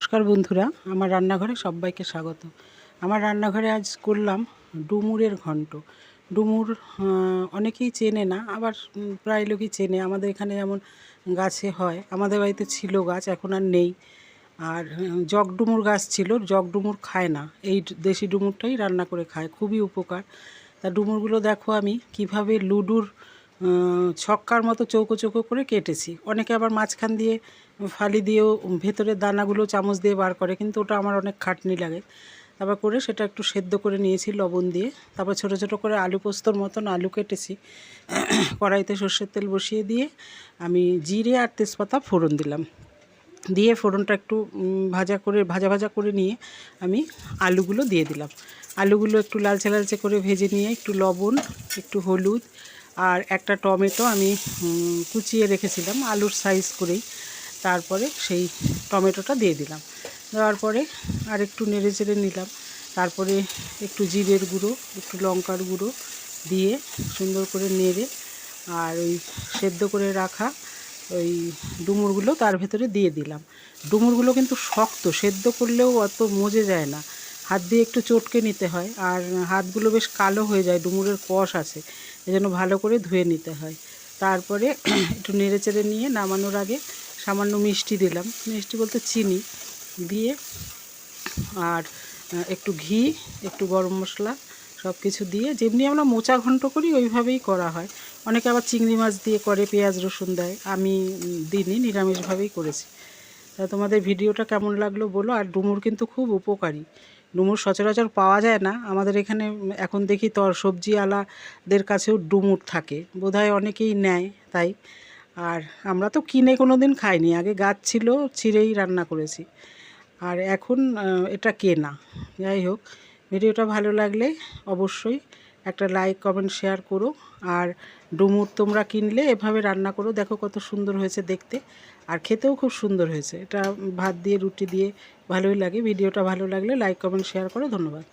নমস্কার বন্ধুরা, আমার রান্নাঘরে সবাইকে স্বাগত। আমার রান্নাঘরে আজ করলাম ডুমুরের ঘন্ট। ডুমুর অনেকেই চেনে না, আবার প্রায় লোকই চেনে। আমাদের এখানে যেমন গাছে হয়, আমাদের বাড়িতে ছিল গাছ, এখন আর নেই। আর জগ ডুমুর গাছ ছিল, জগ ডুমুর খায় না, এই দেশি ডুমুরটাই রান্না করে খায়, খুবই উপকার। তা ডুমুরগুলো দেখো আমি কিভাবে লুডুর ছক্কার মতো চৌকো চৌকো করে কেটেছি। অনেকে আবার মাঝখান দিয়ে ফালি দিয়েও ভেতরের দানাগুলো চামচ দিয়ে বার করে, কিন্তু ওটা আমার অনেক খাটনি লাগে। তারপর করে সেটা একটু সেদ্ধ করে নিয়েছি লবণ দিয়ে। তারপর ছোটো ছোটো করে আলু পোস্তর মতন আলু কেটেছি। কড়াইতে সর্ষের তেল বসিয়ে দিয়ে আমি জিরে আর তেজপাতা ফোড়ন দিলাম। দিয়ে ফোড়নটা একটু ভাজা ভাজা করে নিয়ে আমি আলুগুলো দিয়ে দিলাম। আলুগুলো একটু লালচে লালচে করে ভেজে নিয়ে একটু লবণ, একটু হলুদ আর একটা টমেটো আমি কুচিয়ে রেখেছিলাম আলুর সাইজ করেই। তারপরে সেই টমেটোটা দিয়ে দিলাম। দেওয়ার পরে আর একটু নেড়ে চেড়ে নিলাম। তারপরে একটু জিরের গুঁড়ো, একটু লঙ্কার গুঁড়ো দিয়ে সুন্দর করে নেড়ে আর ওই সেদ্ধ করে রাখা ওই ডুমুরগুলো তার ভেতরে দিয়ে দিলাম। ডুমুরগুলো কিন্তু শক্ত, সেদ্ধ করলেও অত মজে যায় না, হাত দিয়ে একটু চটকে নিতে হয়। আর হাতগুলো বেশ কালো হয়ে যায়, ডুমুরের কষ আছে, এজন্য ভালো করে ধুয়ে নিতে হয়। তারপরে একটু নেড়ে চেড়ে নিয়ে নামানোর আগে সামান্য মিষ্টি দিলাম, মিষ্টি বলতে চিনি দিয়ে, আর একটু ঘি, একটু গরম মশলা সব কিছু দিয়ে যেমনি আমরা মোচা ঘন্ট করি ওইভাবেই করা হয়। অনেকে আবার চিংড়ি মাছ দিয়ে করে, পেঁয়াজ রসুন দেয়, আমি দিইনি, নিরামিষভাবেই করেছি। তা তোমাদের ভিডিওটা কেমন লাগলো বলো। আর ডুমুর কিন্তু খুব উপকারী, ডুমুর সচরাচর পাওয়া যায় না আমাদের এখানে। এখন দেখি সবজিওয়ালাদের কাছেও ডুমুর থাকে, বোধহয় অনেকেই নেয় তাই। আর আমরা তো কিনে কোনো দিন খাইনি, আগে গাছ ছিল, ছিঁড়েই রান্না করেছি। আর এখন এটা কেনা। যাই হোক, ভিডিওটা ভালো লাগলে অবশ্যই একটা লাইক, কমেন্ট, শেয়ার করো। আর ডুমুর তোমরা কিনলে এভাবে রান্না করো, দেখো কত সুন্দর হয়েছে দেখতে, আর খেতেও খুব সুন্দর হয়েছে। এটা ভাত দিয়ে, রুটি দিয়ে ভালোই লাগে। ভিডিওটা ভালো লাগলে লাইক, কমেন্ট, শেয়ার করো। ধন্যবাদ।